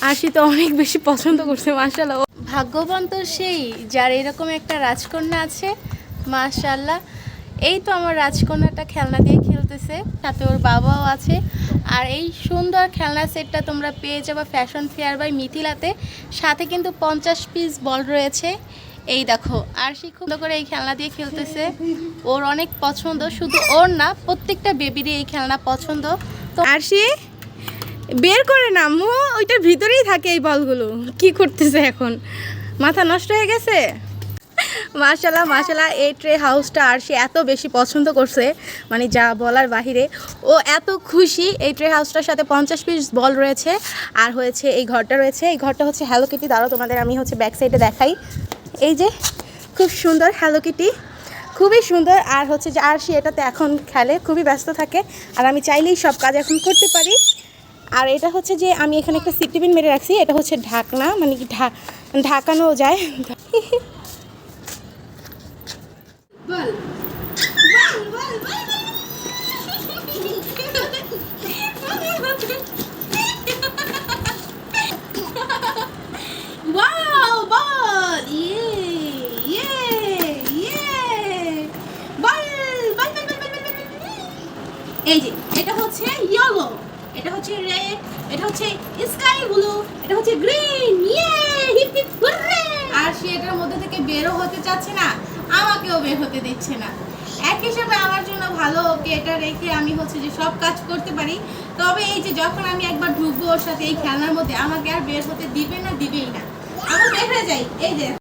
আরশি তো অনেক বেশি পছন্দ করছে মাশাআল্লাহ। ভাগ্যবান তো সেই যার এরকম একটা রাজকন্যা আছে মাশাআল্লাহ। এই তো আমার রাজকন্যাটা খেলনা দিয়ে খেলতেছে, সাথে ওর বাবাও আছে। আর এই সুন্দর খেলনা সেটটা তোমরা পেয়ে যাবে ফ্যাশন ফেয়ার বাই মিথিলাতে। সাথে কিন্তু 50 পিস বল রয়েছে। এই দেখো আরশি খুব সুন্দর করে এই খেলনা দিয়ে খেলতেছে, ওর অনেক পছন্দ। শুধু ওর না, প্রত্যেকটা বেবিরই এই খেলনা পছন্দ। তো আরশি বের করে না আম্মু, ওইটার ভিতরেই থাকে এই বলগুলো। কি করতেছে এখন, মাথা নষ্ট হয়ে গেছে? মাশাআল্লাহ মাশাআল্লাহ, এই ট্রে হাউসটা আরশি এত বেশি পছন্দ করছে, মানে যা বলার বাহিরে। ও এত খুশি। এই ট্রে হাউসটার সাথে 50 পিস বল রয়েছে। আর হয়েছে এই ঘরটা রয়েছে, এই ঘরটা হচ্ছে হ্যালো কিটি। দাঁড়াও তোমাদের আমি হচ্ছে ব্যাক সাইডে দেখাই। এই যে খুব সুন্দর হ্যালো কিটি, খুবই সুন্দর। আর হচ্ছে যে আরশি এটাতে এখন খেলে, খুবই ব্যস্ত থাকে। আর আমি চাইলেই সব কাজ এখন করতে পারি। আর এটা হচ্ছে যে আমি এখানে একটা সিটিপিন মেরে রাখছি, এটা হচ্ছে ঢাকনা, মানে কি ঢাকানো যায়। এই যে এটা হচ্ছে ইয়েলো, এটা হচ্ছে রেড, এটা হচ্ছে স্কাই ব্লু, এটা হচ্ছে গ্রিন। Hip hip hooray! আর সে এটার মধ্যে থেকে বেরো হতে চাচ্ছে না, আমাকেও বের হতে দিচ্ছে না। এক হিসেবে আমার জন্য ভালো, ওকে এটা রেখে আমি হচ্ছে যে সব কাজ করতে পারি। তবে এই যে যখন আমি একবার ঢুকবো ওর সাথে এই খেলনার মধ্যে, আমাকে আর বের হতে দিবে না, দিবেই না। আমি বের হয়ে যাই। এই যে